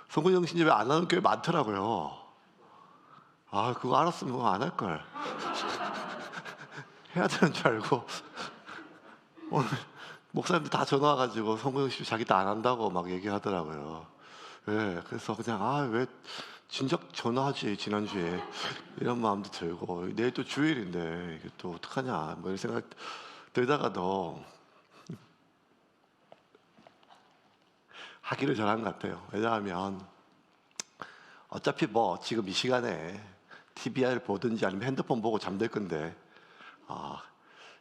송구영신 예배 안 하는 교회 많더라고요. 아, 그거 알았으면 안 할 걸. 해야 되는 줄 알고 오늘 목사님들 다 전화 와가지고 송구영신 자기도 안 한다고 막 얘기하더라고요. 그래서 그냥 왜 진작 전화하지 지난주에 이런 마음도 들고 내일 또 주일인데 이게 또 어떡하냐 뭐 이런 생각 들다가도 하기를 잘한 것 같아요. 왜냐하면 어차피 뭐 지금 이 시간에 TV를 보든지 아니면 핸드폰 보고 잠들 건데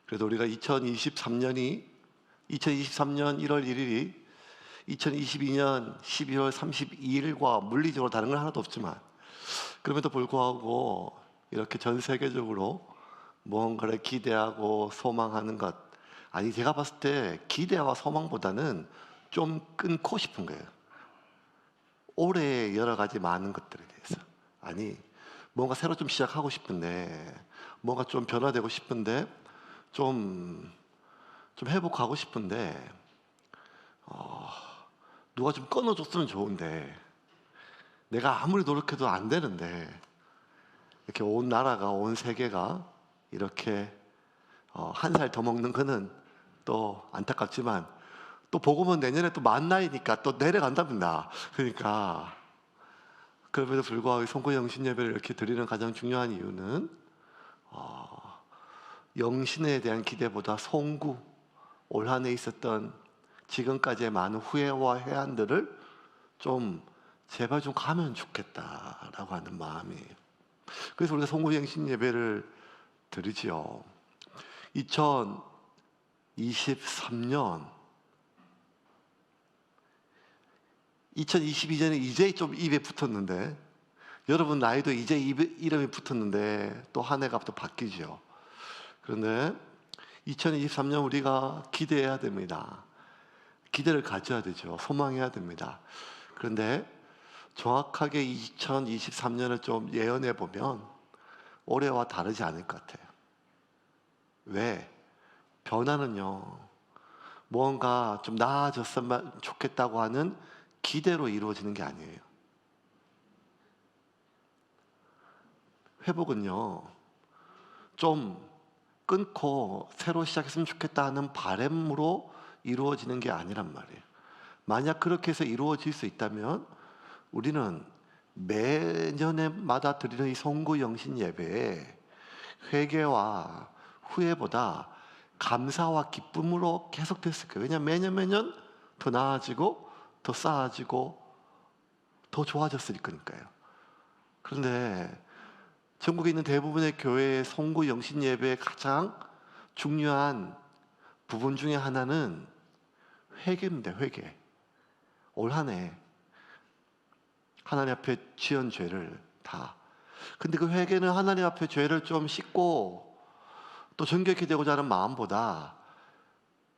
그래도 우리가 2023년 1월 1일이 2022년 12월 32일과 물리적으로 다른 건 하나도 없지만 그럼에도 불구하고 이렇게 전 세계적으로 무언가를 기대하고 소망하는 것, 아니 제가 봤을 때 기대와 소망보다는 좀 끊고 싶은 거예요. 올해 여러 가지 많은 것들에 대해서. 아니 뭔가 새로 좀 시작하고 싶은데, 뭔가 좀 변화되고 싶은데, 좀 회복하고 싶은데 누가 좀 끊어줬으면 좋은데 내가 아무리 노력해도 안 되는데, 이렇게 온 나라가, 온 세계가 이렇게 한 살 더 먹는 거는 또 안타깝지만 또 보고 보면 내년에 또 만 나이니까 또 내려간답니다. 그러니까 그럼에도 불구하고 송구 영신 예배를 이렇게 드리는 가장 중요한 이유는 영신에 대한 기대보다 송구, 올 한 해 있었던 지금까지의 많은 후회와 해안들을 좀 제발 좀 가면 좋겠다라고 하는 마음이에요. 그래서 우리가 송구 영신 예배를 드리지요. 2023년 2022년에 이제 좀 입에 붙었는데, 여러분 나이도 이제 이름이 붙었는데 또 한 해가 또 바뀌죠. 그런데 2023년 우리가 기대해야 됩니다. 기대를 가져야 되죠. 소망해야 됩니다. 그런데 정확하게 2023년을 좀 예언해 보면 올해와 다르지 않을 것 같아요. 왜? 변화는요, 뭔가 좀 나아졌으면 좋겠다고 하는 기대로 이루어지는 게 아니에요. 회복은요, 좀 끊고 새로 시작했으면 좋겠다 하는 바람으로 이루어지는 게 아니란 말이에요. 만약 그렇게 해서 이루어질 수 있다면 우리는 매년마다 드리는 이 송구 영신 예배에 회개와 후회보다 감사와 기쁨으로 계속됐을 거예요. 왜냐하면 매년 더 나아지고 더 쌓아지고 더 좋아졌을 거니까요. 그런데 전국에 있는 대부분의 교회의 송구 영신 예배의 가장 중요한 부분 중에 하나는 회개입니다. 회개. 올 한 해 하나님 앞에 지은 죄를 다. 근데 그 회개는 하나님 앞에 죄를 좀 씻고 또 정결케 되고자 하는 마음보다,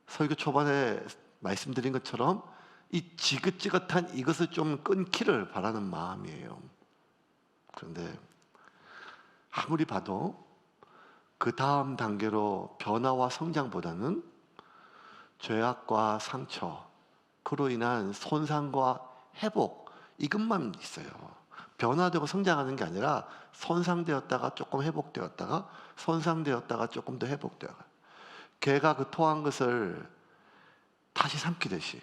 설교 초반에 말씀드린 것처럼 이 지긋지긋한 이것을 좀 끊기를 바라는 마음이에요. 그런데 아무리 봐도 그 다음 단계로 변화와 성장보다는 죄악과 상처, 그로 인한 손상과 회복, 이것만 있어요. 변화되고 성장하는 게 아니라 손상되었다가 조금 회복되었다가 손상되었다가 조금 더 회복되어가. 개가 그 토한 것을 다시 삼키듯이.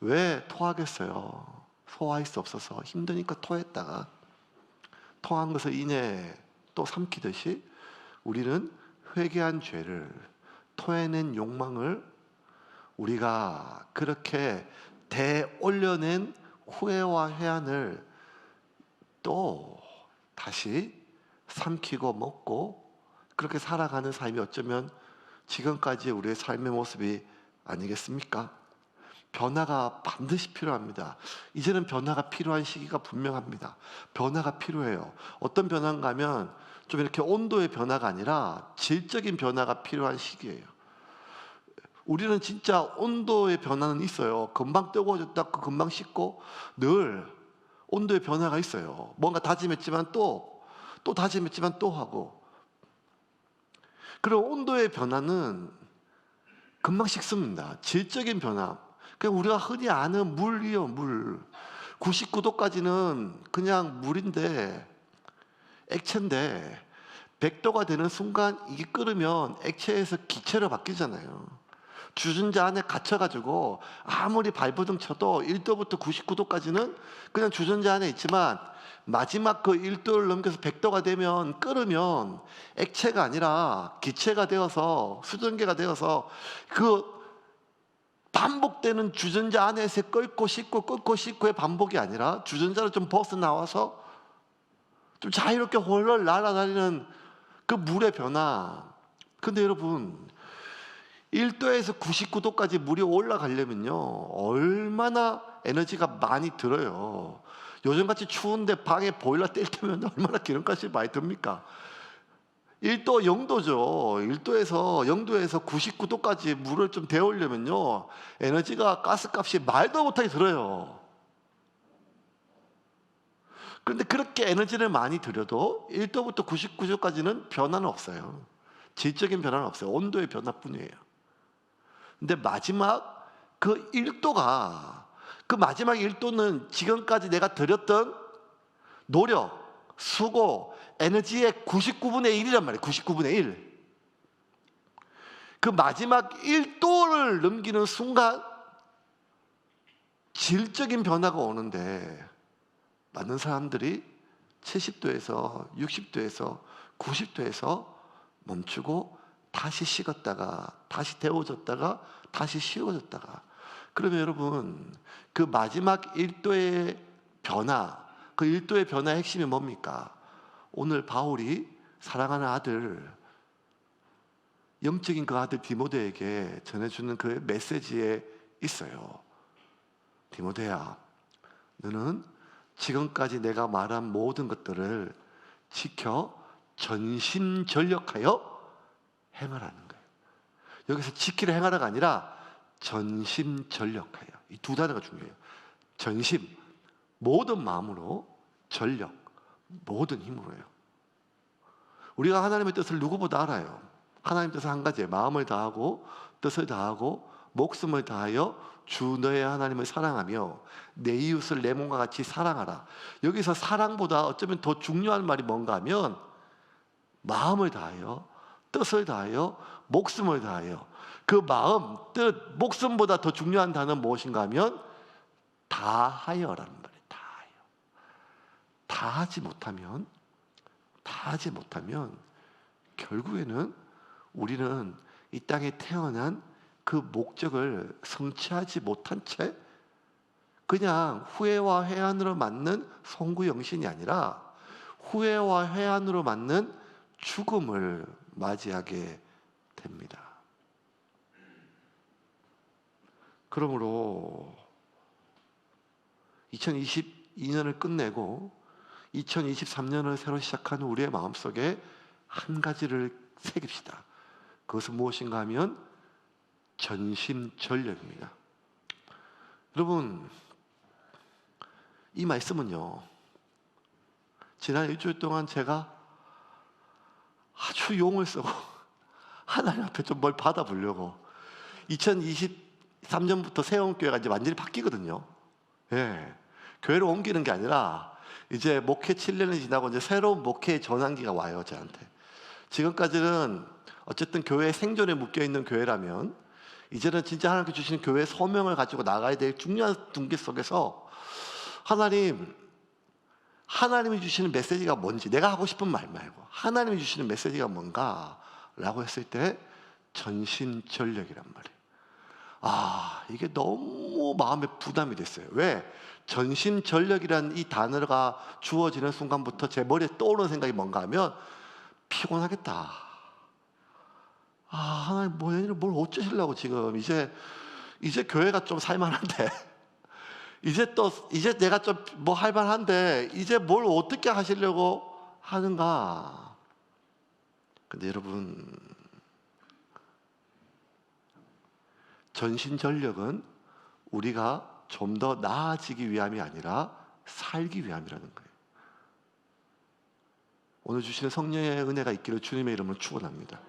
왜 토하겠어요? 소화할 수 없어서 힘드니까 토했다가 토한 것을 이내 또 삼키듯이 우리는 회개한 죄를, 토해낸 욕망을 우리가 그렇게 되올려낸 후회와 해안을 또 다시 삼키고 먹고 그렇게 살아가는 삶이 어쩌면 지금까지 우리의 삶의 모습이 아니겠습니까? 변화가 반드시 필요합니다. 이제는 변화가 필요한 시기가 분명합니다. 변화가 필요해요. 어떤 변화인가 하면 좀 이렇게 온도의 변화가 아니라 질적인 변화가 필요한 시기예요. 우리는 진짜 온도의 변화는 있어요. 금방 뜨거워졌다 금방 식고 늘 온도의 변화가 있어요. 뭔가 다짐했지만 또 다짐했지만 또 하고. 그리고 온도의 변화는 금방 식습니다. 질적인 변화. 그냥 우리가 흔히 아는 물이요, 물. 99도까지는 그냥 물인데, 액체인데 100도가 되는 순간 이게 끓으면 액체에서 기체로 바뀌잖아요. 주전자 안에 갇혀가지고 아무리 발버둥 쳐도 1도부터 99도까지는 그냥 주전자 안에 있지만, 마지막 그 1도를 넘겨서 100도가 되면, 끓으면 액체가 아니라 기체가 되어서, 수증기가 되어서 그 반복되는 주전자 안에서 끓고 씻고의 반복이 아니라 주전자를 좀 벗어나와서 좀 자유롭게 홀럴 날아다니는 그 물의 변화. 근데 여러분, 1도에서 99도까지 물이 올라가려면요, 얼마나 에너지가 많이 들어요. 요즘같이 추운데 방에 보일러 뗄 때면 얼마나 기름값이 많이 듭니까? 1도 0도죠. 1도에서 0도에서 99도까지 물을 좀 데우려면요, 에너지가, 가스값이 말도 못하게 들어요. 그런데 그렇게 에너지를 많이 들여도 1도부터 99도까지는 변화는 없어요. 질적인 변화는 없어요. 온도의 변화뿐이에요. 근데 마지막 그 1도가, 그 마지막 1도는 지금까지 내가 들였던 노력, 수고, 에너지의 99분의 1이란 말이에요. 99분의 1. 그 마지막 1도를 넘기는 순간 질적인 변화가 오는데, 많은 사람들이 70도에서 60도에서 90도에서 멈추고 다시 식었다가 다시 데워졌다가 다시 식어졌다가. 그러면 여러분, 그 마지막 1도의 변화, 그 1도의 변화의 핵심이 뭡니까? 오늘 바울이 사랑하는 아들, 영적인 그 아들 디모데에게 전해주는 그 메시지에 있어요. 디모데야, 너는 지금까지 내가 말한 모든 것들을 지켜 전심전력하여 행하라는 거예요. 여기서 지키려 행하라가 아니라 전심전력하여. 이 두 단어가 중요해요. 전심, 모든 마음으로; 전력, 모든 힘으로요. 우리가 하나님의 뜻을 누구보다 알아요. 하나님 뜻은 한 가지예요. 마음을 다하고 뜻을 다하고 목숨을 다하여 주 너의 하나님을 사랑하며 내 이웃을 내 몸과 같이 사랑하라. 여기서 사랑보다 어쩌면 더 중요한 말이 뭔가 하면, 마음을 다하여 뜻을 다하여 목숨을 다하여. 그 마음, 뜻, 목숨보다 더 중요한 단어는 무엇인가 하면 다하여라는 말이에요. 다하여. 다하지 못하면 결국에는 우리는 이 땅에 태어난 그 목적을 성취하지 못한 채 그냥 후회와 회한으로 맞는 송구영신이 아니라 후회와 회한으로 맞는 죽음을 맞이하게 됩니다. 그러므로 2022년을 끝내고 2023년을 새로 시작하는 우리의 마음속에 한 가지를 새깁시다. 그것은 무엇인가 하면 전심전력입니다. 여러분, 이 말씀은요, 지난 일주일 동안 제가 아주 용을 쓰고 하나님 앞에 좀 뭘 받아보려고, 2023년부터 새로운교회가 이제 완전히 바뀌거든요. 예, 교회를 옮기는 게 아니라 이제 목회 7년이 지나고 이제 새로운 목회의 전환기가 와요, 저한테. 지금까지는 어쨌든 교회에 생존에 묶여있는 교회라면, 이제는 진짜 하나님께 주시는 교회의 소명을 가지고 나가야 될 중요한 둥기 속에서 하나님이 주시는 메시지가 뭔지, 내가 하고 싶은 말 말고 하나님이 주시는 메시지가 뭔가 라고 했을 때 전심전력이란 말이에요. 이게 너무 마음에 부담이 됐어요. 왜? 전심전력이라는 이 단어가 주어지는 순간부터 제 머리에 떠오르는 생각이 뭔가 하면, 피곤하겠다. 하나님 뭘 어쩌시려고 지금 이제 교회가 좀 살만한데 이제 내가 좀 뭐 할만한데 이제 뭘 어떻게 하시려고 하는가. 근데 여러분, 전심전력은 우리가 좀 더 나아지기 위함이 아니라 살기 위함이라는 거예요. 오늘 주시는 성령의 은혜가 있기를 주님의 이름으로 축원합니다.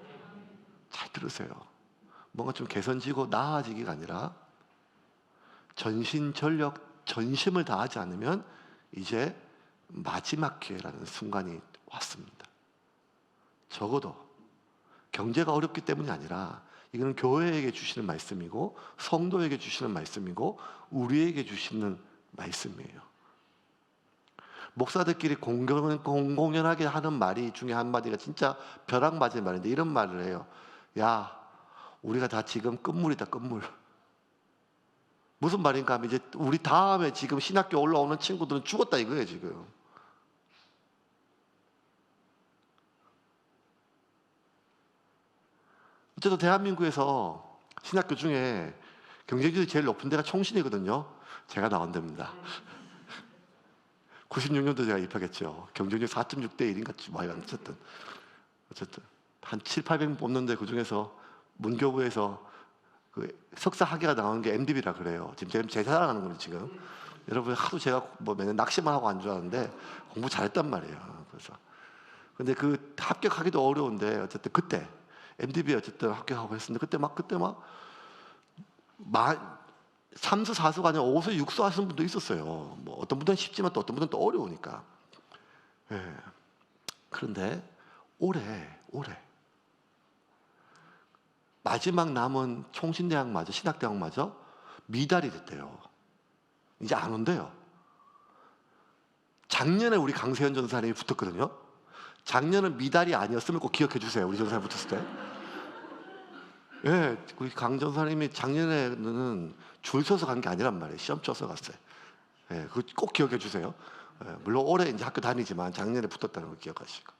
잘 들으세요. 뭔가 좀 개선지고 나아지기가 아니라 전신전력, 전심을 다하지 않으면 이제 마지막 기회라는 순간이 왔습니다. 적어도 경제가 어렵기 때문이 아니라 이거는 교회에게 주시는 말씀이고 성도에게 주시는 말씀이고 우리에게 주시는 말씀이에요. 목사들끼리 공공연하게 하는 말이 중에 한마디가 진짜 벼락 맞은 말인데 이런 말을 해요. 야, 우리가 다 지금 끝물이다, 끝물. 무슨 말인가 하면 이제 우리 다음에 지금 신학교 올라오는 친구들은 죽었다 이거예요, 지금. 어쨌든 대한민국에서 신학교 중에 경쟁률이 제일 높은 데가 총신이거든요. 제가 나온 데입니다. 96년도 제가 입학했죠. 경쟁률 4.6대 1인가 뭐 어쨌든 한 7, 800 뽑는데 그 중에서 문교부에서 그 석사 학위가 나오는 게 MDB라 그래요. 지금 제 자랑하는 거예요, 지금. 여러분 하도 제가 뭐 맨날 낚시만 하고 안 좋아하는데 공부 잘했단 말이에요. 그래서 근데 그 합격하기도 어려운데 어쨌든 그때 MDB에 어쨌든 합격하고 했었는데 그때 막 3수 4수가 아니라 5수 6수 하시는 분도 있었어요. 뭐 어떤 분들은 쉽지만 또 어떤 분들은 또 어려우니까. 예. 그런데 올해 마지막 남은 총신대학마저 신학대학마저 미달이 됐대요. 이제 안 온대요. 작년에 우리 강세현 전사님이 붙었거든요. 작년은 미달이 아니었으면 꼭 기억해 주세요. 우리 전사님 붙었을 때. 예, 우리 강 전사님이 작년에는 줄 서서 간 게 아니란 말이에요. 시험 쳐서 갔어요. 예, 그거 꼭 기억해 주세요. 예, 물론 올해 이제 학교 다니지만 작년에 붙었다는 걸 기억하시고.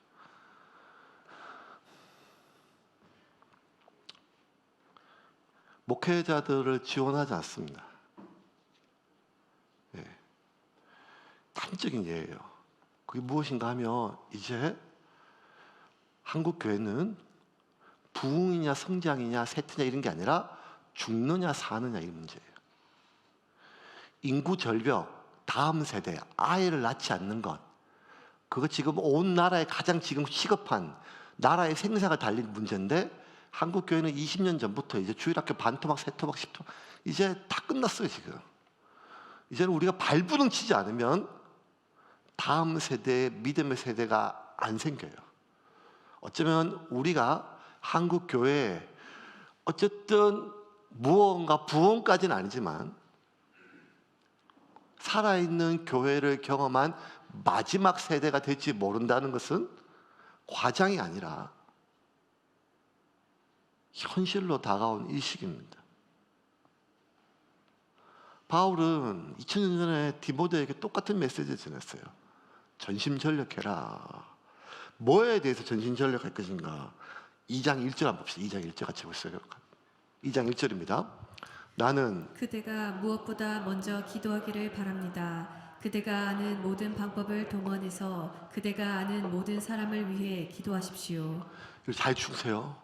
목회자들을 지원하지 않습니다. 예, 단적인 예예요. 그게 무엇인가 하면 이제 한국 교회는 부흥이냐 성장이냐 세트냐 이런 게 아니라 죽느냐 사느냐 이 문제예요. 인구 절벽, 다음 세대 아이를 낳지 않는 것, 그거 지금 온 나라에 가장 지금 시급한 나라의 생사가 달린 문제인데 한국 교회는 20년 전부터 이제 주일학교 반토막, 세토막, 십토막 이제 다 끝났어요 지금. 이제는 우리가 발부둥 치지 않으면 다음 세대의 믿음의 세대가 안 생겨요. 어쩌면 우리가 한국 교회에 어쨌든 무언가 부흥까지는 아니지만 살아있는 교회를 경험한 마지막 세대가 될지 모른다는 것은 과장이 아니라 현실로 다가온 이 시기입니다. 바울은 2000년 전에 디모데에게 똑같은 메시지를 전했어요. 전심전력해라. 뭐에 대해서 전심전력할 것인가? 2장 1절 한번 봅시다. 2장 1절 같이 보세요. 2장 1절입니다. 나는 그대가 무엇보다 먼저 기도하기를 바랍니다. 그대가 아는 모든 방법을 동원해서 그대가 아는 모든 사람을 위해 기도하십시오. 잘 주세요.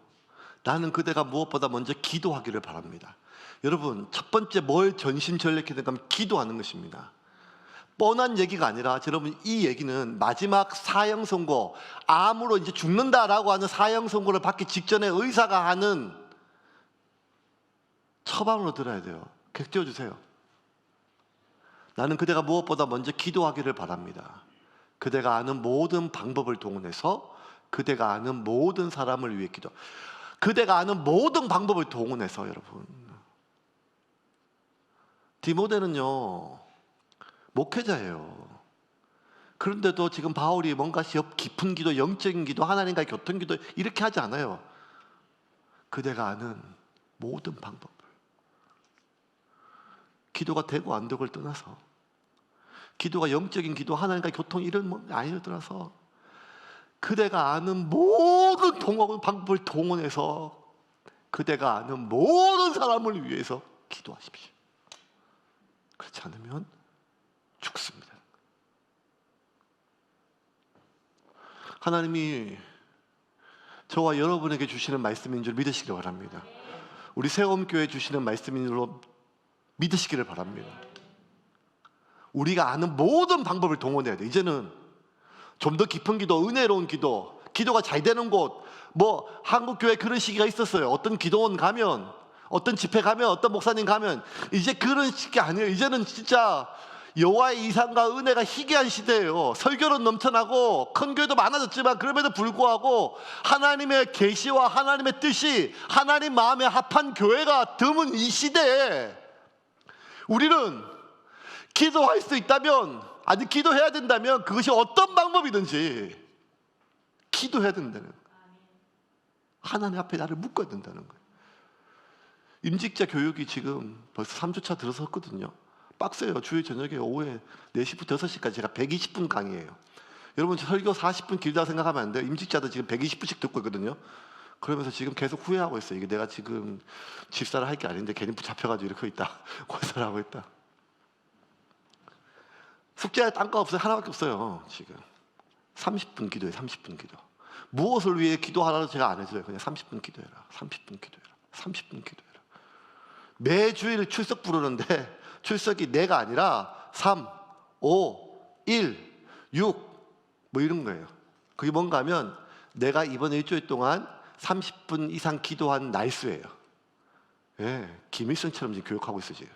나는 그대가 무엇보다 먼저 기도하기를 바랍니다. 여러분, 첫 번째 뭘 전심전력해야 되는가 하면 기도하는 것입니다. 뻔한 얘기가 아니라 여러분 이 얘기는 마지막 사형 선고, 암으로 이제 죽는다라고 하는 사형 선고를 받기 직전에 의사가 하는 처방으로 들어야 돼요. 계속 띄워주세요. 나는 그대가 무엇보다 먼저 기도하기를 바랍니다. 그대가 아는 모든 방법을 동원해서 그대가 아는 모든 사람을 위해 기도. 그대가 아는 모든 방법을 동원해서 여러분. 디모데는요 목회자예요. 그런데도 지금 바울이 뭔가 깊은 기도, 영적인 기도, 하나님과의 교통 기도 이렇게 하지 않아요. 그대가 아는 모든 방법을. 기도가 되고 안 되고를 떠나서, 기도가 영적인 기도, 하나님과의 교통 이런 뭐 아니를 떠나서 그대가 아는 모든 방법을 동원해서 그대가 아는 모든 사람을 위해서 기도하십시오. 그렇지 않으면 죽습니다. 하나님이 저와 여러분에게 주시는 말씀인 줄 믿으시기 바랍니다. 우리 새롬교회 주시는 말씀인 줄로 믿으시기를 바랍니다. 우리가 아는 모든 방법을 동원해야 돼. 이제는 좀 더 깊은 기도, 은혜로운 기도, 기도가 잘 되는 곳, 뭐 한국교회 그런 시기가 있었어요. 어떤 기도원 가면 어떤 집회 가면, 어떤 목사님 가면 이제 그런 식이 아니에요. 이제는 진짜 여호와의 이상과 은혜가 희귀한 시대예요. 설교는 넘쳐나고 큰 교회도 많아졌지만 그럼에도 불구하고 하나님의 계시와 하나님의 뜻이 하나님 마음에 합한 교회가 드문 이 시대에 우리는 기도할 수 있다면, 아니 기도해야 된다면 그것이 어떤 방법이든지 기도해야 된다는 거예요. 하나님 앞에 나를 묶어야 된다는 거예요. 임직자 교육이 지금 벌써 3주차 들어섰거든요. 빡세요. 주일 저녁에 오후에 4시부터 6시까지 제가 120분 강의해요. 여러분 설교 40분 길다 생각하면 안 돼요. 임직자도 지금 120분씩 듣고 있거든요. 그러면서 지금 계속 후회하고 있어요. 이게 내가 지금 집사를 할 게 아닌데 괜히 잡혀가지고 이렇게 있다. 고사를 하고 있다. 숙제할 딴거 없어요. 하나밖에 없어요. 지금 30분 기도해요. 30분 기도. 무엇을 위해 기도하라고 제가 안 해줘요. 그냥 30분 기도해라. 30분 기도해라. 30분 기도해라. 매주일 출석 부르는데 출석이 내가 아니라 3, 5, 1, 6 뭐 이런 거예요. 그게 뭔가 하면 내가 이번 일주일 동안 30분 이상 기도한 날수예요. 예, 김일성처럼 지금 교육하고 있어요. 지금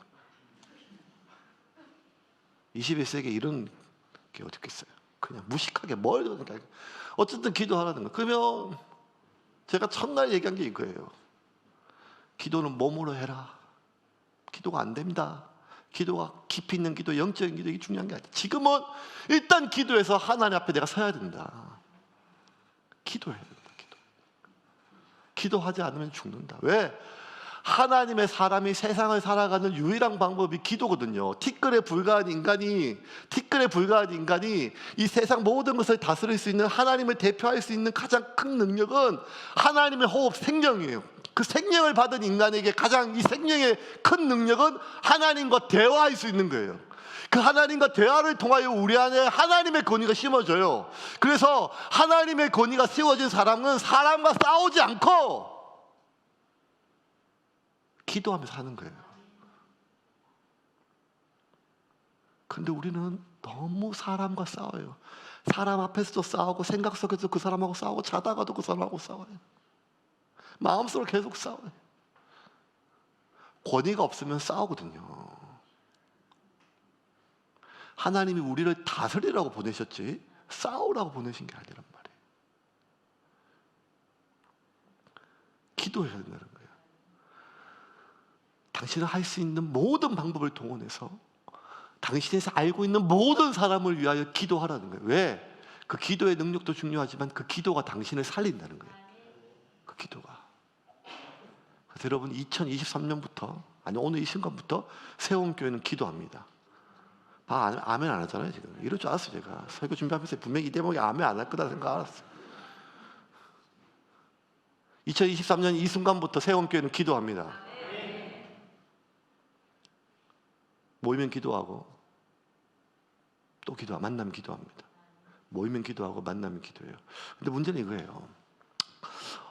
21세기에 이런 게 어디 있겠어요. 그냥 무식하게 뭘 그러니까 어쨌든 기도하라는 거. 그러면 제가 첫날 얘기한 게 이거예요. 기도는 몸으로 해라. 기도가 안 됩니다. 기도가 깊이 있는 기도, 영적인 기도, 이게 중요한 게 아니에요. 지금은 일단 기도해서 하나님 앞에 내가 서야 된다. 기도해야 된다. 기도하지 않으면 죽는다. 왜? 하나님의 사람이 세상을 살아가는 유일한 방법이 기도거든요. 티끌에 불과한 인간이 이 세상 모든 것을 다스릴 수 있는, 하나님을 대표할 수 있는 가장 큰 능력은 하나님의 호흡, 생명이에요. 그 생명을 받은 인간에게 가장 이 생명의 큰 능력은 하나님과 대화할 수 있는 거예요. 그 하나님과 대화를 통하여 우리 안에 하나님의 권위가 심어져요. 그래서 하나님의 권위가 세워진 사람은 사람과 싸우지 않고 기도하면서 사는 거예요. 근데 우리는 너무 사람과 싸워요. 사람 앞에서도 싸우고, 생각 속에서 그 사람하고 싸우고, 자다가도 그 사람하고 싸워요. 마음속으로 계속 싸워요. 권위가 없으면 싸우거든요. 하나님이 우리를 다스리라고 보내셨지 싸우라고 보내신 게 아니란 말이에요. 기도해야 된다는 거예요. 당신은 할 수 있는 모든 방법을 동원해서 당신이 알고 있는 모든 사람을 위하여 기도하라는 거예요. 왜? 그 기도의 능력도 중요하지만 그 기도가 당신을 살린다는 거예요. 그 기도가. 그래서 여러분 2023년부터, 아니 오늘 이 순간부터 세원교회는 기도합니다. 아멘 안 하잖아요 지금. 이럴 줄 알았어요. 제가 설교 준비하면서 분명히 이 대목에 아멘 안 할 거다 생각 알았어요. 2023년 이 순간부터 세원교회는 기도합니다. 모이면 기도하고 또 기도하고 만나면 기도합니다. 모이면 기도하고 만나면 기도해요. 근데 문제는 이거예요.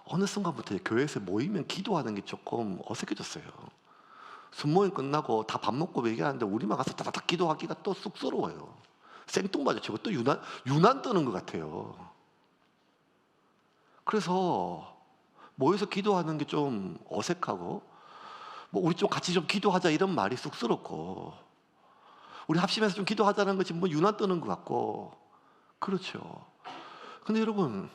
어느 순간부터 교회에서 모이면 기도하는 게 조금 어색해졌어요. 순모임 끝나고 다 밥 먹고 얘기하는데 우리만 가서 다닥 기도하기가 또 쑥스러워요. 생뚱맞아. 저거 또 유난 뜨는 것 같아요. 그래서 모여서 기도하는 게 좀 어색하고, 뭐 우리 좀 같이 좀 기도하자 이런 말이 쑥스럽고, 우리 합심해서 좀 기도하자는 것이 뭐 유난 뜨는 것 같고, 그렇죠. 근데 여러분,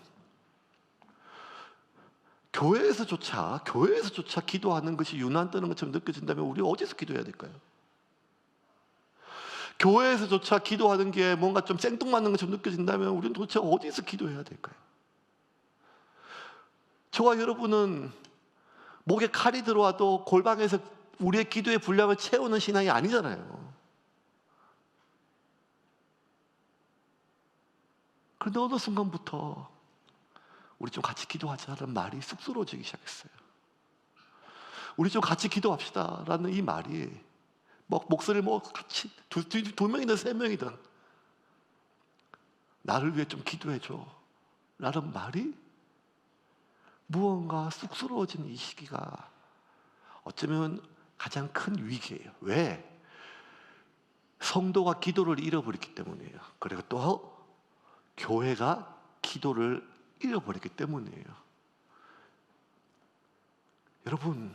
교회에서조차 기도하는 것이 유난 뜨는 것처럼 느껴진다면 우리 어디서 기도해야 될까요? 교회에서조차 기도하는 게 뭔가 좀 생뚱맞는 것처럼 느껴진다면 우리는 도대체 어디서 기도해야 될까요? 저와 여러분은 목에 칼이 들어와도 골방에서 우리의 기도의 분량을 채우는 신앙이 아니잖아요. 그런데 어느 순간부터 우리 좀 같이 기도하자라는 말이 쑥스러워지기 시작했어요. 우리 좀 같이 기도합시다라는 이 말이 목소리를 같이 두 명이든 세 명이든 나를 위해 좀 기도해줘 라는 말이 무언가 쑥스러워지는 이 시기가 어쩌면 가장 큰 위기예요. 왜? 성도가 기도를 잃어버렸기 때문이에요. 그리고 또 교회가 기도를 잃어버렸기 때문이에요. 여러분,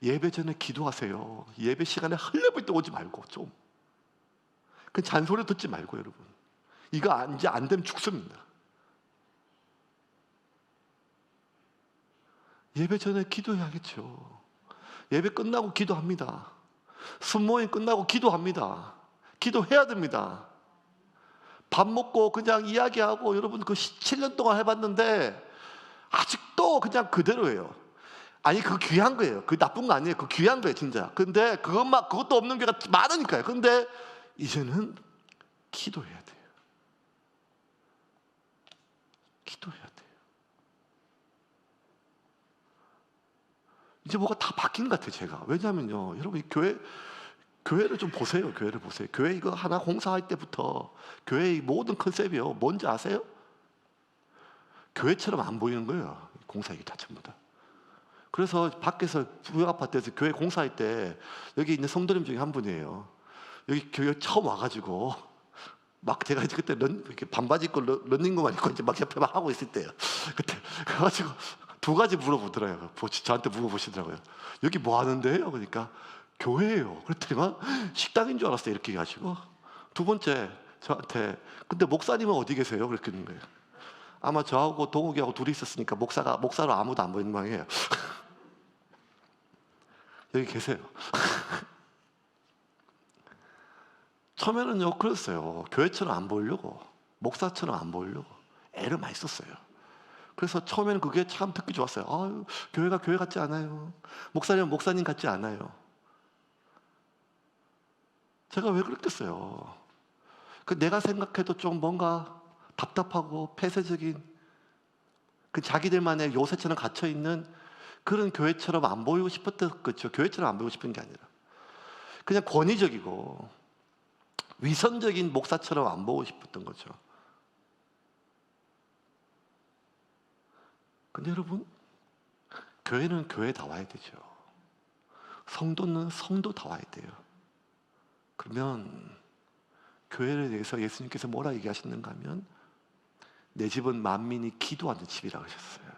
예배 전에 기도하세요. 예배 시간에 헐레벌떡 오지 말고 좀. 그 잔소리 듣지 말고 여러분. 이거 이제 안 되면 죽습니다. 예배 전에 기도해야겠죠. 예배 끝나고 기도합니다. 순모임 끝나고 기도합니다. 기도해야 됩니다. 밥 먹고 그냥 이야기하고 여러분 그 7년 동안 해봤는데 아직도 그냥 그대로예요. 아니 그 귀한 거예요. 그 나쁜 거 아니에요. 그 귀한 거예요 진짜. 근데 그것도 없는 게 많으니까요. 근데 이제는 기도해야 돼요. 기도해야 돼요. 이제 뭐가 다 바뀐 것 같아요 제가. 왜냐하면요 여러분 교회를 좀 보세요. 교회를 보세요. 교회 이거 하나 공사할 때부터 교회의 모든 컨셉이요 뭔지 아세요? 교회처럼 안 보이는 거예요. 공사이기 다 전부 다. 그래서 밖에서 부역 아파트에서 교회 공사할 때 여기 있는 성도님 중에 한 분이에요. 여기 교회 처음 와가지고 막 제가 이제 그때 이렇게 반바지 입고 런닝구만 입고 이제 막 옆에 막 하고 있을 때요. 그때 그래가지고 2가지 물어보더라고요. 저한테 물어보시더라고요. 여기 뭐 하는데요? 그러니까 교회예요. 그랬더니만 식당인 줄 알았어요. 이렇게 해가지고 2번째 저한테 근데 목사님은 어디 계세요? 그렇게 했는 거예요. 아마 저하고 동욱이하고 둘이 있었으니까 목사로 아무도 안 보이는 모양이에요. 여기 계세요. 처음에는요 그랬어요. 교회처럼 안 보이려고 목사처럼 안 보이려고 애를 많이 썼어요. 그래서 처음에는 그게 참 듣기 좋았어요. 아유, 교회가 교회 같지 않아요. 목사님은 목사님 같지 않아요. 제가 왜 그랬겠어요. 내가 생각해도 좀 뭔가 답답하고 폐쇄적인 그 자기들만의 요새처럼 갇혀있는 그런 교회처럼 안 보이고 싶었던 거죠. 교회처럼 안 보이고 싶은 게 아니라 그냥 권위적이고 위선적인 목사처럼 안 보고 싶었던 거죠. 근데 여러분 교회는 교회다워야 되죠. 성도는 성도다워야 돼요. 그러면 교회에 대해서 예수님께서 뭐라 얘기하셨는가 하면 내 집은 만민이 기도하는 집이라고 하셨어요.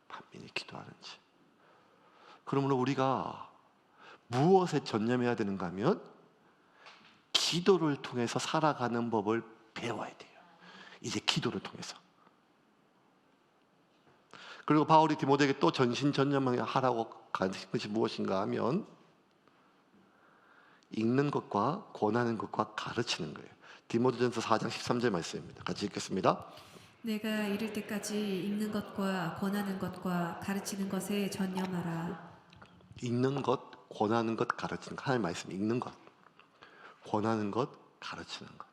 만민이 기도하는 집. 그러므로 우리가 무엇에 전념해야 되는가 하면 기도를 통해서 살아가는 법을 배워야 돼요. 이제 기도를 통해서. 그리고 바울이 디모데에게 또 전심전념하라고 가르친 것이 무엇인가 하면 읽는 것과 권하는 것과 가르치는 거예요. 디모데전서 4장 13절 말씀입니다. 같이 읽겠습니다. 내가 이를 때까지 읽는 것과 권하는 것과 가르치는 것에 전념하라. 읽는 것, 권하는 것, 가르치는 것. 하나님 말씀 읽는 것, 권하는 것, 가르치는 것.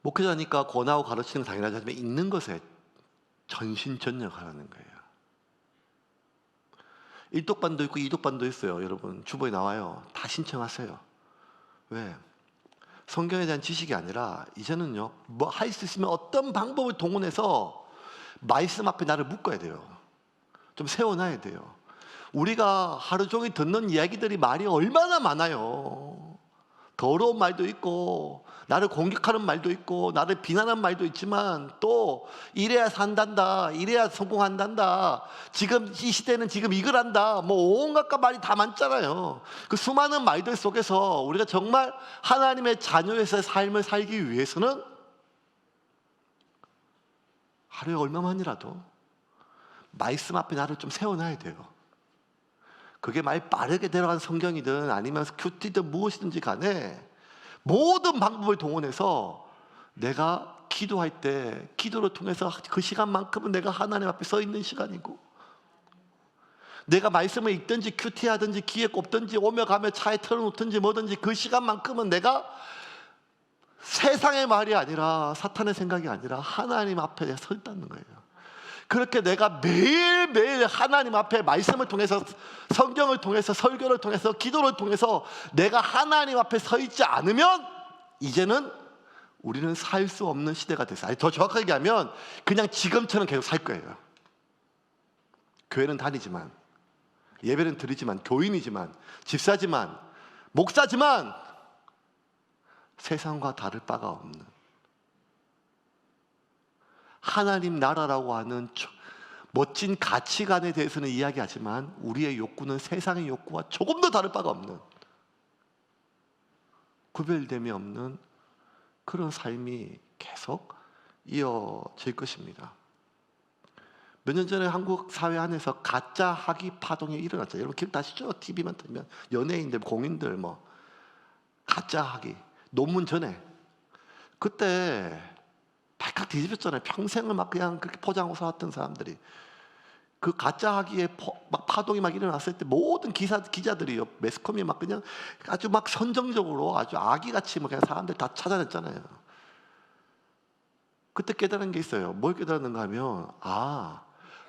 목회자니까 권하고 가르치는 건 당연하지 않지만 읽는 것에 전신전력하라는 거예요. 1독반도 있고 2독반도 있어요. 여러분 주보에 나와요. 다 신청하세요. 왜? 성경에 대한 지식이 아니라 이제는요 뭐 할 수 있으면 어떤 방법을 동원해서 말씀 앞에 나를 묶어야 돼요. 좀 세워놔야 돼요. 우리가 하루 종일 듣는 이야기들이 말이 얼마나 많아요. 더러운 말도 있고 나를 공격하는 말도 있고 나를 비난하는 말도 있지만 또 이래야 산단다, 이래야 성공한단다, 지금 이 시대는 지금 이걸 한다, 뭐 온갖 말이 다 많잖아요. 그 수많은 말들 속에서 우리가 정말 하나님의 자녀에서의 삶을 살기 위해서는 하루에 얼마만이라도 말씀 앞에 나를 좀 세워놔야 돼요. 그게 말 빠르게 들어간 성경이든 아니면 큐티든 무엇이든지 간에 모든 방법을 동원해서 내가 기도할 때 기도를 통해서 그 시간만큼은 내가 하나님 앞에 서 있는 시간이고 내가 말씀을 읽든지 큐티하든지 귀에 꼽든지 오며 가며 차에 틀어놓든지 뭐든지 그 시간만큼은 내가 세상의 말이 아니라 사탄의 생각이 아니라 하나님 앞에 서 있다는 거예요. 그렇게 내가 매일매일 하나님 앞에 말씀을 통해서 성경을 통해서 설교를 통해서 기도를 통해서 내가 하나님 앞에 서 있지 않으면 이제는 우리는 살 수 없는 시대가 됐어요. 아니, 더 정확하게 얘기하면 그냥 지금처럼 계속 살 거예요. 교회는 다니지만 예배는 드리지만 교인이지만 집사지만 목사지만 세상과 다를 바가 없는 하나님 나라라고 하는 멋진 가치관에 대해서는 이야기하지만 우리의 욕구는 세상의 욕구와 조금 더 다를 바가 없는, 구별됨이 없는 그런 삶이 계속 이어질 것입니다. 몇 년 전에 한국 사회 안에서 가짜 학위 파동이 일어났죠. 여러분 기억나시죠? TV만 틀면 연예인들, 공인들 뭐 가짜 학위 논문 전에, 그때 발칵 뒤집혔잖아요. 평생을 막 그냥 그렇게 포장하고 살았던 사람들이 그 가짜 학위에 막 파동이 막 일어났을 때 모든 기자들이요, 매스컴이 막 그냥 아주 막 선정적으로 아주 아기같이 막 그냥 사람들 다 찾아냈잖아요. 그때 깨달은 게 있어요. 뭘 깨달았는가 하면,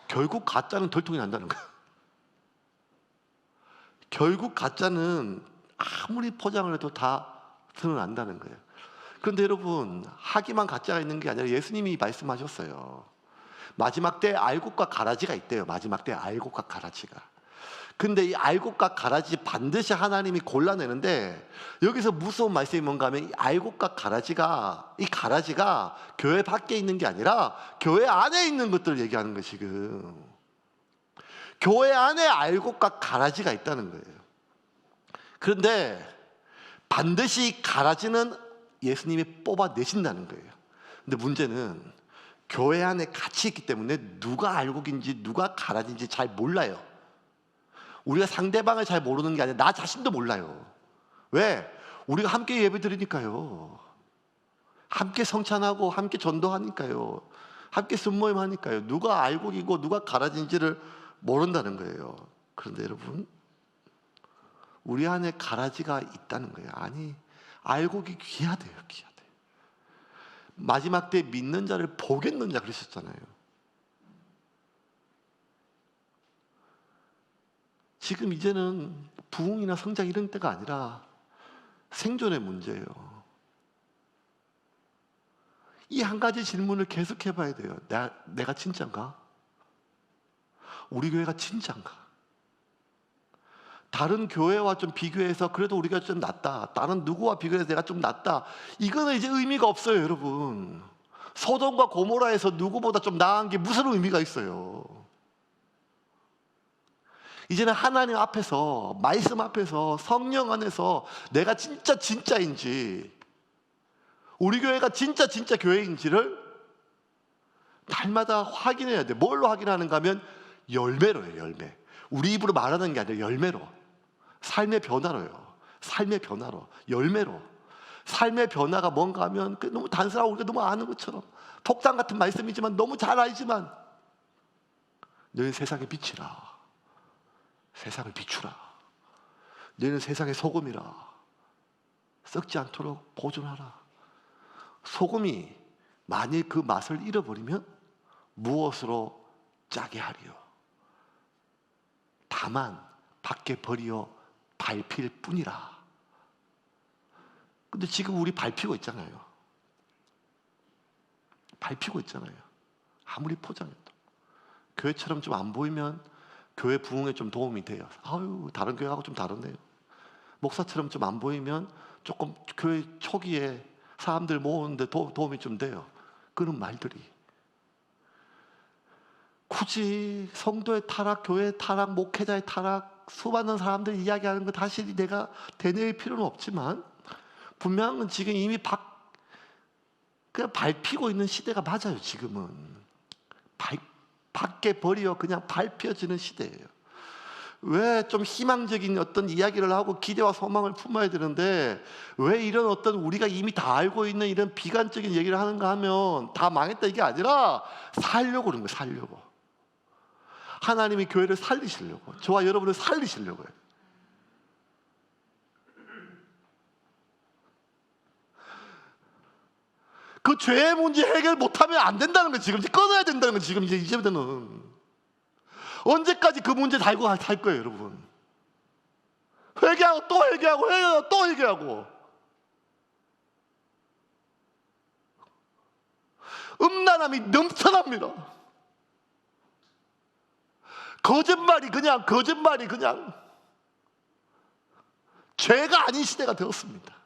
결국 가짜는 덜통이 난다는 거예요. 결국 가짜는 아무리 포장을 해도 다 드러난다는 거예요. 그런데 여러분, 학위만 가짜가 있는 게 아니라 예수님이 말씀하셨어요. 마지막 때 알곡과 가라지가 있대요. 마지막 때 알곡과 가라지가. 근데 이 알곡과 가라지 반드시 하나님이 골라내는데, 여기서 무서운 말씀이 뭔가 하면 이 알곡과 가라지가, 이 가라지가 교회 밖에 있는 게 아니라 교회 안에 있는 것들을 얘기하는 거예요. 지금 교회 안에 알곡과 가라지가 있다는 거예요. 그런데 반드시 가라지는 예수님이 뽑아내신다는 거예요. 근데 문제는 교회 안에 같이 있기 때문에 누가 알곡인지 누가 가라지인지 잘 몰라요. 우리가 상대방을 잘 모르는 게 아니라 나 자신도 몰라요. 왜? 우리가 함께 예배 드리니까요. 함께 성찬하고 함께 전도하니까요. 함께 순모임 하니까요. 누가 알곡이고 누가 가라지인지를 모른다는 거예요. 그런데 여러분, 우리 안에 가라지가 있다는 거예요. 아니, 알곡이 귀하대요. 귀하대요. 마지막 때 믿는 자를 보겠는 자 그러셨잖아요. 지금 이제는 부흥이나 성장 이런 때가 아니라 생존의 문제예요. 이 한 가지 질문을 계속 해봐야 돼요. 내가 진짠가? 우리 교회가 진짠가? 다른 교회와 좀 비교해서 그래도 우리가 좀 낫다, 다른 누구와 비교해서 내가 좀 낫다, 이거는 이제 의미가 없어요. 여러분, 소돔과 고모라에서 누구보다 좀 나은 게 무슨 의미가 있어요? 이제는 하나님 앞에서, 말씀 앞에서, 성령 안에서 내가 진짜 진짜인지, 우리 교회가 진짜 교회인지를 날마다 확인해야 돼. 뭘로 확인하는가 하면 열매로예요. 열매. 우리 입으로 말하는 게 아니라 열매로. 삶의 변화로요. 삶의 변화로. 열매로. 삶의 변화가 뭔가 하면 너무 단순하고 우리가 너무 아는 것처럼 독상 같은 말씀이지만 너무 잘 알지만, 너희는 세상의 빛이라. 세상을 비추라. 너희는 세상의 소금이라. 썩지 않도록 보존하라. 소금이 만일 그 맛을 잃어버리면 무엇으로 짜게 하리요? 다만 밖에 버리어 밟힐 뿐이라. 근데 지금 우리 밟히고 있잖아요. 밟히고 있잖아요. 아무리 포장해도. 교회처럼 좀 안 보이면 교회 부흥에 좀 도움이 돼요. 아유, 다른 교회하고 좀 다르네요. 목사처럼 좀 안 보이면 조금 교회 초기에 사람들 모으는데 도움이 좀 돼요. 그런 말들이 굳이 성도의 타락, 교회의 타락, 목회자의 타락, 수많은 사람들이 이야기하는 거 다시 내가 되뇌일 필요는 없지만, 분명한 건 지금 이미 그냥 밟히고 있는 시대가 맞아요. 지금은 밖에 버려 그냥 밟혀지는 시대예요. 왜 좀 희망적인 어떤 이야기를 하고 기대와 소망을 품어야 되는데, 왜 이런 어떤 우리가 이미 다 알고 있는 이런 비관적인 얘기를 하는가 하면, 다 망했다 이게 아니라 살려고 그런 거예요. 살려고. 하나님이 교회를 살리시려고, 저와 여러분을 살리시려고 해요. 그 죄의 문제 해결 못하면 안 된다는 거예요. 지금 이제 끊어야 된다는 거예요. 지금 이제부터는. 언제까지 그 문제 달고 살 거예요, 여러분? 회개하고 또 회개하고 회개하고 또 회개하고. 음란함이 넘쳐납니다. 거짓말이 그냥 죄가 아닌 시대가 되었습니다.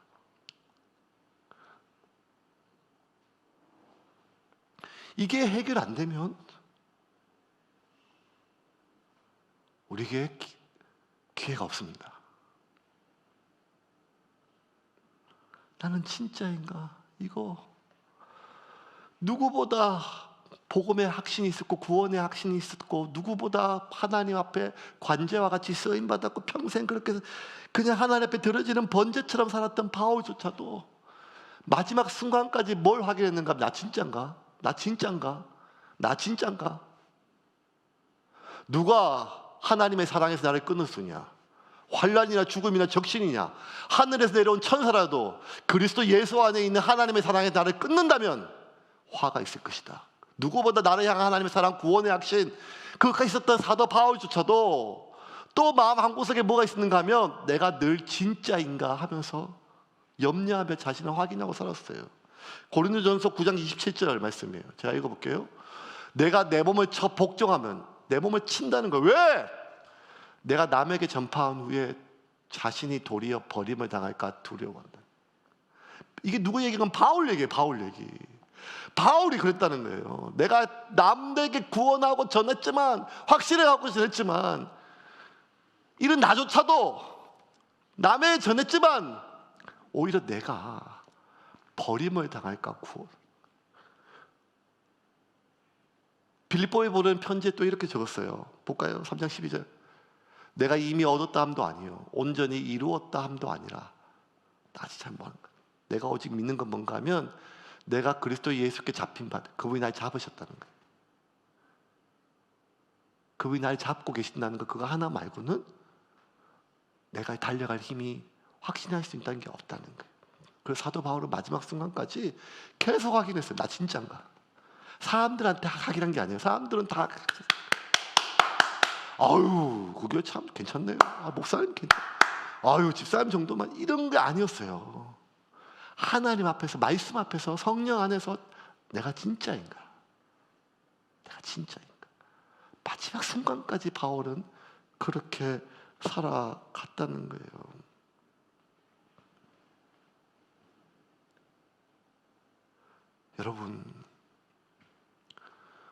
이게 해결 안 되면 우리에게 기회가 없습니다. 나는 진짜인가? 이거 누구보다 복음의 확신이 있었고 구원의 확신이 있었고 누구보다 하나님 앞에 관제와 같이 쓰임받았고 평생 그렇게 그냥 하나님 앞에 들어지는 번제처럼 살았던 바울조차도 마지막 순간까지 뭘 확인했는가? 나 진짜인가? 나 진짜인가? 나 진짜인가? 누가 하나님의 사랑에서 나를 끊을 수 있냐? 환난이나 죽음이나 적신이냐? 하늘에서 내려온 천사라도 그리스도 예수 안에 있는 하나님의 사랑에 나를 끊는다면 화가 있을 것이다. 누구보다 나를 향한 하나님의 사랑, 구원의 확신, 그것까지 있었던 사도 바울조차도 또 마음 한구석에 뭐가 있었는가 하면 내가 늘 진짜인가 하면서 염려하며 자신을 확인하고 살았어요. 고린도전서 9장 27절 말씀이에요. 제가 읽어볼게요. 내가 내 몸을 복종하면 내 몸을 친다는 거예요. 왜? 내가 남에게 전파한 후에 자신이 도리어 버림을 당할까 두려워한다. 이게 누구 얘기가? 바울 얘기예요. 바울 얘기. 바울이 그랬다는 거예요. 내가 남에게 구원하고 전했지만, 확신을 갖고 전했지만, 이런 나조차도 남에게 전했지만 오히려 내가 버림을 당할까 구원. 빌립보에 보낸 편지에 또 이렇게 적었어요. 볼까요? 3장 12절. 내가 이미 얻었다 함도 아니요 온전히 이루었다 함도 아니라 나 아직 잘 모르는 거야. 내가 오직 믿는 건 뭔가 하면 내가 그리스도 예수께 잡힌 바, 그분이 날 잡으셨다는 거예요. 그분이 날 잡고 계신다는 거, 그거 하나 말고는 내가 달려갈 힘이 확신할 수 있다는 게 없다는 거예요. 그래서 사도 바울은 마지막 순간까지 계속 확인했어요. 나 진짜인가? 사람들한테 확인한 게 아니에요. 사람들은 다 아유, 그게 참 괜찮네요. 아, 목사님 괜찮. 아유, 집사님 정도만, 이런 게 아니었어요. 하나님 앞에서, 말씀 앞에서, 성령 안에서 내가 진짜인가? 내가 진짜인가? 마지막 순간까지 바울은 그렇게 살아갔다는 거예요. 여러분,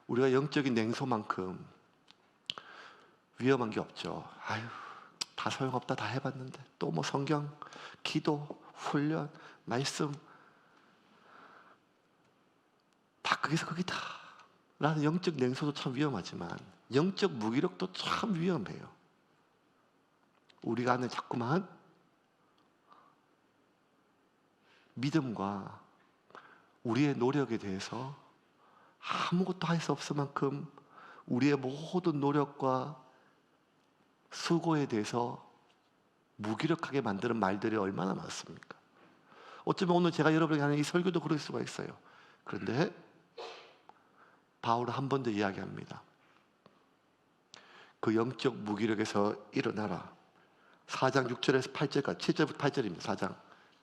우리가 영적인 냉소만큼 위험한 게 없죠. 아유, 다 소용없다, 다 해봤는데 또 뭐 성경, 기도, 훈련, 말씀 다 거기서 거기다 라는 영적 냉소도 참 위험하지만 영적 무기력도 참 위험해요. 우리가 안에 자꾸만 믿음과 우리의 노력에 대해서 아무것도 할 수 없을 만큼 우리의 모든 노력과 수고에 대해서 무기력하게 만드는 말들이 얼마나 많습니까? 어쩌면 오늘 제가 여러분에게 하는 이 설교도 그럴 수가 있어요. 그런데 바울은 한 번 더 이야기합니다. 그 영적 무기력에서 일어나라. 4장 6절에서 8절까지, 7절부터 8절입니다. 4장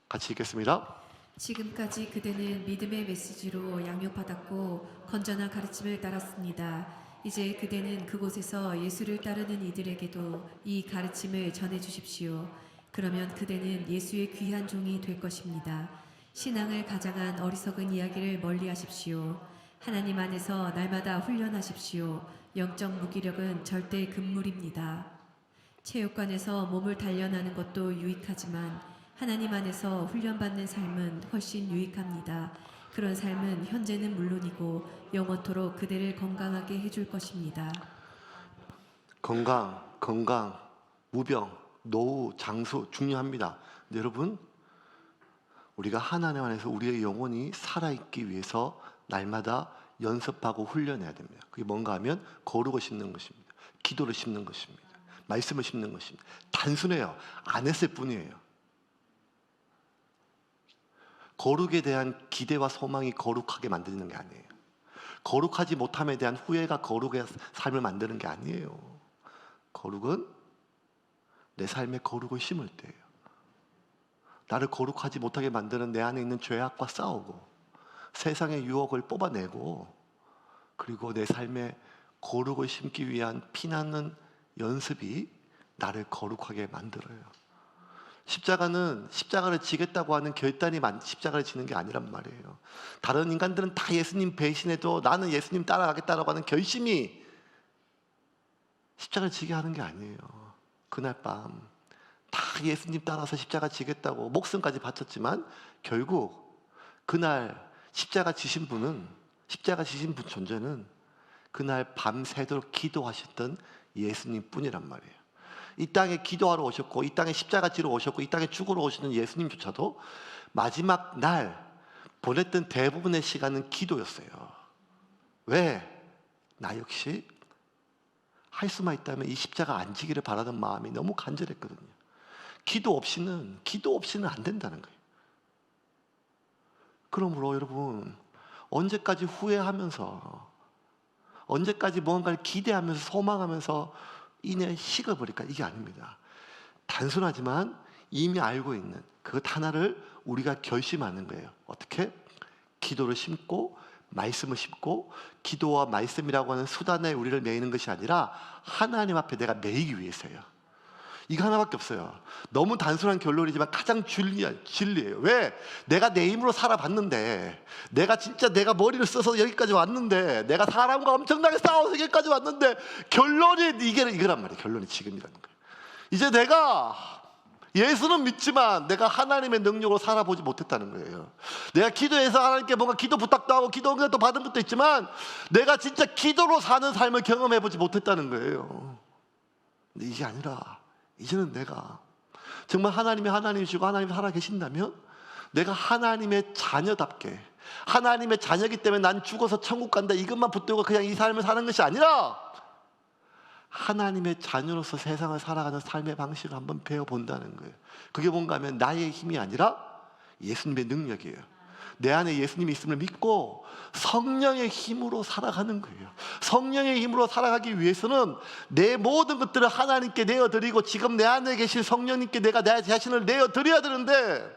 같이 읽겠습니다. 지금까지 그대는 믿음의 메시지로 양육받았고 건전한 가르침을 따랐습니다. 이제 그대는 그곳에서 예수를 따르는 이들에게도 이 가르침을 전해 주십시오. 그러면 그대는 예수의 귀한 종이 될 것입니다. 신앙을 가장한 어리석은 이야기를 멀리 하십시오. 하나님 안에서 날마다 훈련하십시오. 영적 무기력은 절대 금물입니다. 체육관에서 몸을 단련하는 것도 유익하지만 하나님 안에서 훈련받는 삶은 훨씬 유익합니다. 그런 삶은 현재는 물론이고 영원토록 그대를 건강하게 해줄 것입니다. 건강, 무병, 노후, 장수 중요합니다. 근데 여러분, 우리가 하나님 안에서 우리의 영혼이 살아있기 위해서 날마다 연습하고 훈련해야 됩니다. 그게 뭔가 하면 거룩을 심는 것입니다. 기도를 심는 것입니다. 말씀을 심는 것입니다. 단순해요. 안 했을 뿐이에요. 거룩에 대한 기대와 소망이 거룩하게 만드는 게 아니에요. 거룩하지 못함에 대한 후회가 거룩의 삶을 만드는 게 아니에요. 거룩은 내 삶에 거룩을 심을 때예요. 나를 거룩하지 못하게 만드는 내 안에 있는 죄악과 싸우고 세상의 유혹을 뽑아내고 그리고 내 삶에 거룩을 심기 위한 피나는 연습이 나를 거룩하게 만들어요. 십자가를 지겠다고 하는 결단이 십자가를 지는 게 아니란 말이에요. 다른 인간들은 다 예수님 배신해도 나는 예수님 따라가겠다라고 하는 결심이 십자가를 지게 하는 게 아니에요. 그날 밤 다 예수님 따라서 십자가 지겠다고 목숨까지 바쳤지만 결국 그날 십자가 지신 분은, 십자가 지신 분 존재는 그날 밤새도록 기도하셨던 예수님 뿐이란 말이에요. 이 땅에 기도하러 오셨고, 이 땅에 십자가 지러 오셨고, 이 땅에 죽으러 오시는 예수님조차도 마지막 날 보냈던 대부분의 시간은 기도였어요. 왜? 나 역시 할 수만 있다면 이 십자가 안 지기를 바라는 마음이 너무 간절했거든요. 기도 없이는 안 된다는 거예요. 그러므로 여러분, 언제까지 후회하면서, 언제까지 무언가를 기대하면서 소망하면서 이내 식어버릴까? 이게 아닙니다. 단순하지만 이미 알고 있는 그것 하나를 우리가 결심하는 거예요. 어떻게? 기도를 심고 말씀을 심고, 기도와 말씀이라고 하는 수단에 우리를 매이는 것이 아니라 하나님 앞에 내가 매이기 위해서예요. 이거 하나밖에 없어요. 너무 단순한 결론이지만 가장 진리예요. 왜? 내가 내 힘으로 살아봤는데, 내가 진짜 내가 머리를 써서 여기까지 왔는데, 내가 사람과 엄청나게 싸워서 여기까지 왔는데, 결론이 이거란 말이에요. 결론이 지금이라는 거예요. 이제 내가 예수는 믿지만 내가 하나님의 능력으로 살아보지 못했다는 거예요. 내가 기도해서 하나님께 뭔가 기도 부탁도 하고 기도 응답도 받은 것도 있지만 내가 진짜 기도로 사는 삶을 경험해보지 못했다는 거예요. 근데 이게 아니라 이제는 내가 정말 하나님이 하나님이시고 하나님이 살아계신다면 내가 하나님의 자녀답게, 하나님의 자녀이기 때문에 난 죽어서 천국 간다 이것만 붙들고 그냥 이 삶을 사는 것이 아니라 하나님의 자녀로서 세상을 살아가는 삶의 방식을 한번 배워본다는 거예요. 그게 뭔가 하면 나의 힘이 아니라 예수님의 능력이에요. 내 안에 예수님이 있음을 믿고 성령의 힘으로 살아가는 거예요. 성령의 힘으로 살아가기 위해서는 내 모든 것들을 하나님께 내어드리고, 지금 내 안에 계신 성령님께 내가 내 자신을 내어드려야 되는데,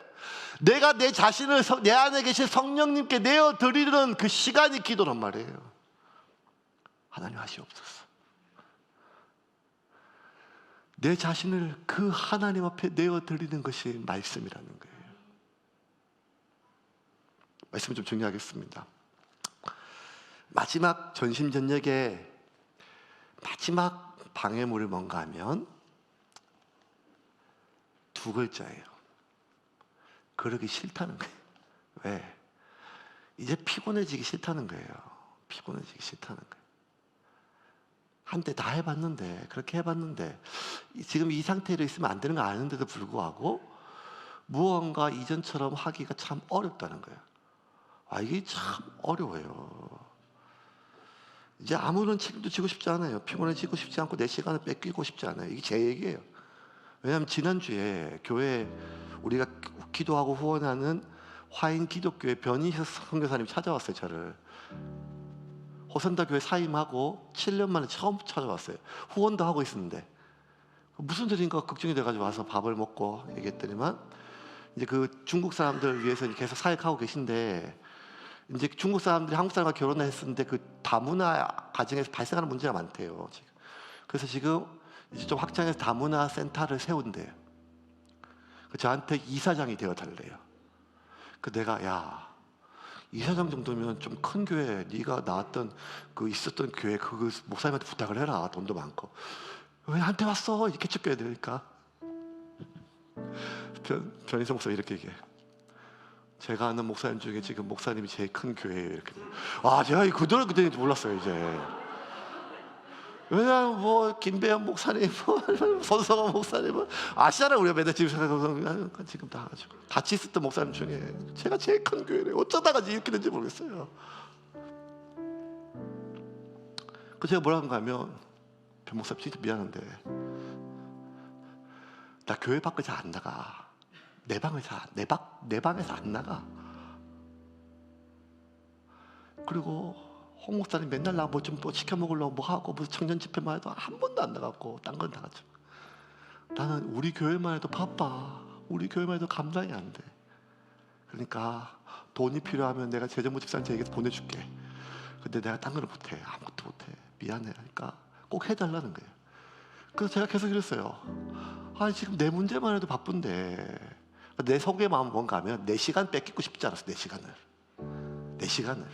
내가 내 자신을 내 안에 계신 성령님께 내어드리는 그 시간이 기도란 말이에요. 하나님 하시옵소서. 내 자신을 그 하나님 앞에 내어드리는 것이 말씀이라는 거예요. 말씀을 좀 정리하겠습니다. 마지막 전심전력의 마지막 방해물이 뭔가 하면 두 글자예요. 그러기 싫다는 거예요. 왜? 이제 피곤해지기 싫다는 거예요. 피곤해지기 싫다는 거예요. 한때 다 해봤는데, 그렇게 해봤는데 지금 이 상태로 있으면 안 되는 거 아는데도 불구하고 무언가 이전처럼 하기가 참 어렵다는 거예요. 이게 참 어려워요. 이제 아무런 책임도 지고 싶지 않아요. 피곤해지고 싶지 않고 내 시간을 뺏기고 싶지 않아요. 이게 제 얘기예요. 왜냐하면 지난주에 교회 우리가 기도하고 후원하는 화인 기독교회 변희석 선교사님이 찾아왔어요. 저를 호선다 교회 사임하고 7년 만에 처음 찾아왔어요. 후원도 하고 있었는데 무슨 일인가 걱정이 돼가지고 와서 밥을 먹고 얘기했더니만 이제 그 중국 사람들 위해서 계속 사역하고 계신데, 이제 중국 사람들이 한국 사람과 결혼을 했었는데 그 다문화 가정에서 발생하는 문제가 많대요. 지금. 그래서 지금 이제 좀 확장해서 다문화 센터를 세운대요. 저한테 이사장이 되어 달래요. 내가 이사장 정도면 좀 큰 교회, 네가 나왔던 그 있었던 교회 그 목사님한테 부탁을 해라. 돈도 많고. 왜 나한테 왔어? 이렇게 쫓겨야 되니까. 변희성 목사 이렇게 얘기해. 제가 아는 목사님 중에 지금 목사님이 제일 큰 교회예요. 이렇게. 제가 그대로 그때인지 몰랐어요. 이제. 왜냐면 뭐 김배현 목사님, 손성원 목사님 아시잖아요. 우리가 맨날 지금 다 가지고 같이 있었던 목사님 중에 제가 제일 큰 교회래요. 어쩌다가 이렇게 된지 모르겠어요. 그 제가 뭐라고 하면, 변 목사님 진짜 미안한데 나 교회 밖을 잘 안 나가. 내 방에서 안 나가. 그리고 홍 목사님 맨날 나 뭐 좀 시켜 먹으려고 뭐 하고 무슨 청년 집회만 해도 한 번도 안 나갔고 딴 건 다 갔죠. 나는 우리 교회만 해도 바빠. 우리 교회만 해도 감당이 안 돼. 그러니까 돈이 필요하면 내가 재정부 집사님에게 보내줄게. 근데 내가 딴 거는 못해. 아무것도 못해. 미안해. 하니까 꼭 해달라는 거예요. 그래서 제가 계속 이랬어요. 지금 내 문제만 해도 바쁜데, 내 속의 마음은 뭔가 하면 내 시간 뺏기고 싶지 않았어. 내 시간을.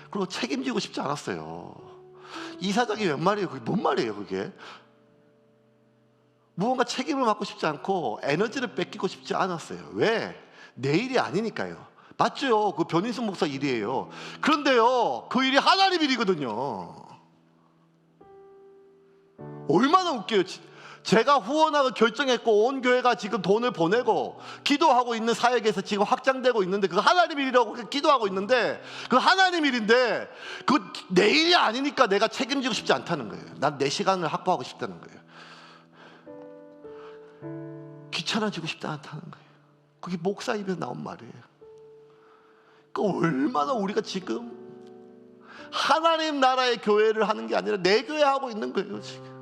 그리고 책임지고 싶지 않았어요. 이사장이 웬 말이에요? 그게 뭔 말이에요? 그게 무언가 책임을 맡고 싶지 않고 에너지를 뺏기고 싶지 않았어요. 왜? 내 일이 아니니까요. 맞죠? 그 변인숙 목사 일이에요. 그런데요, 그 일이 하나님 일이거든요. 얼마나 웃겨요. 제가 후원하고 결정했고 온 교회가 지금 돈을 보내고 기도하고 있는 사역에서 지금 확장되고 있는데, 그 하나님 일이라고 기도하고 있는데, 그 하나님 일인데 그 내 일이 아니니까 내가 책임지고 싶지 않다는 거예요. 난 내 시간을 확보하고 싶다는 거예요. 귀찮아지고 싶지 않다는 거예요. 그게 목사 입에서 나온 말이에요. 그러니까 얼마나 우리가 지금 하나님 나라의 교회를 하는 게 아니라 내 교회 하고 있는 거예요. 지금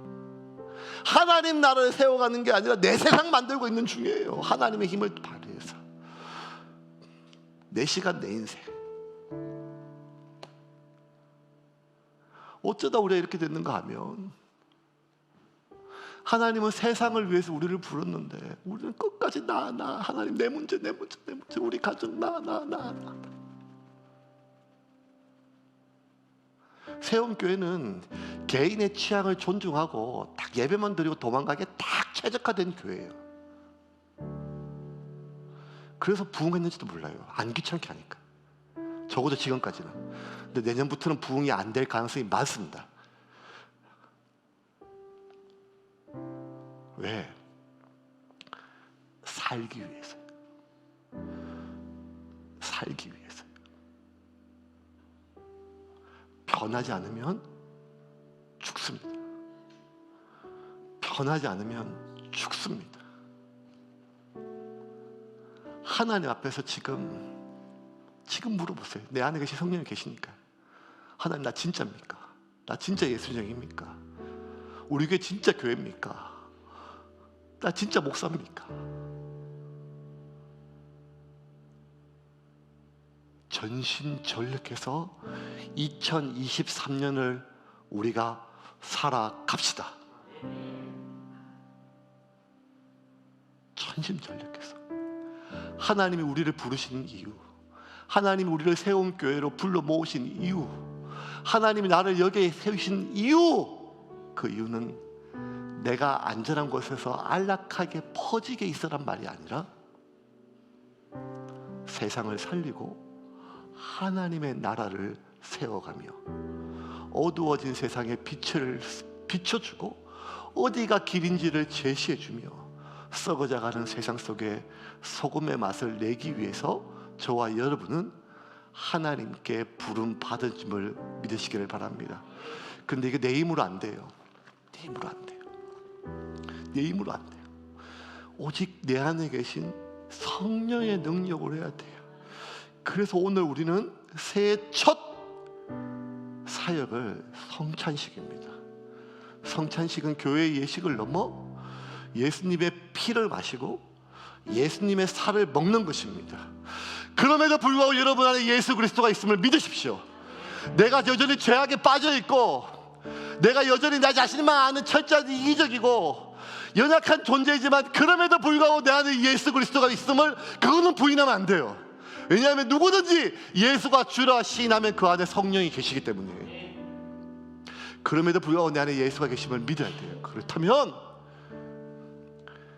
하나님 나라를 세워가는 게 아니라 내 세상 만들고 있는 중이에요. 하나님의 힘을 발휘해서 내 시간, 내 인생. 어쩌다 우리가 이렇게 됐는가 하면, 하나님은 세상을 위해서 우리를 부르는데 우리는 끝까지 나 하나님 내 문제 우리 가정 나. 세움교회는 개인의 취향을 존중하고 딱 예배만 드리고 도망가게 딱 최적화된 교회예요. 그래서 부흥했는지도 몰라요. 안 귀찮게 하니까. 적어도 지금까지는. 근데 내년부터는 부흥이 안 될 가능성이 많습니다. 왜? 살기 위해서요. 살기 위해서요. 변하지 않으면 죽습니다. 변하지 않으면 죽습니다. 하나님 앞에서 지금 물어보세요. 내 안에 계신 성령이 계시니까. 하나님, 나 진짜입니까? 나 진짜 예수님입니까? 우리 교회 진짜 교회입니까? 나 진짜 목사입니까? 전심전력해서 2023년을 우리가 살아갑시다. 전심전력해서. 하나님이 우리를 부르신 이유, 하나님이 우리를 세움 교회로 불러 모으신 이유, 하나님이 나를 여기에 세우신 이유, 그 이유는 내가 안전한 곳에서 안락하게 퍼지게 있으란 말이 아니라 세상을 살리고 하나님의 나라를 세워가며 어두워진 세상에 빛을 비춰주고 어디가 길인지를 제시해주며 썩어져가는 세상 속에 소금의 맛을 내기 위해서 저와 여러분은 하나님께 부름 받은 줄을 믿으시기를 바랍니다. 근데 이게 내 힘으로 안 돼요. 내 힘으로 안 돼요. 내 힘으로 안 돼요. 오직 내 안에 계신 성령의 능력으로 해야 돼요. 그래서 오늘 우리는 새해 첫 사역을 성찬식입니다. 성찬식은 교회의 예식을 넘어 예수님의 피를 마시고 예수님의 살을 먹는 것입니다. 그럼에도 불구하고 여러분 안에 예수 그리스도가 있음을 믿으십시오. 내가 여전히 죄악에 빠져있고 내가 여전히 나 자신만 아는 철저한 이기적이고 연약한 존재이지만 그럼에도 불구하고 내 안에 예수 그리스도가 있음을, 그거는 부인하면 안 돼요. 왜냐하면 누구든지 예수가 주라 시인하면 그 안에 성령이 계시기 때문에. 그럼에도 불구하고 내 안에 예수가 계심을 믿어야 돼요. 그렇다면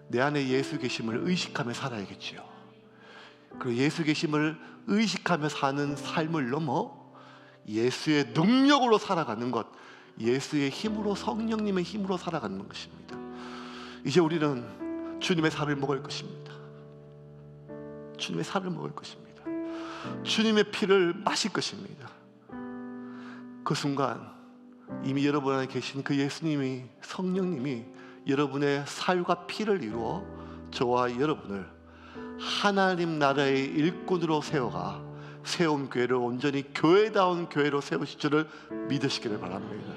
내 안에 예수 계심을 의식하며 살아야겠지요. 그리고 예수 계심을 의식하며 사는 삶을 넘어 예수의 능력으로 살아가는 것, 예수의 힘으로, 성령님의 힘으로 살아가는 것입니다. 이제 우리는 주님의 살을 먹을 것입니다. 주님의 살을 먹을 것입니다. 주님의 피를 마실 것입니다. 그 순간 이미 여러분 안에 계신 그 예수님이, 성령님이 여러분의 살과 피를 이루어 저와 여러분을 하나님 나라의 일꾼으로 세워가 세움 교회를 온전히 교회다운 교회로 세우실 줄을 믿으시기를 바랍니다.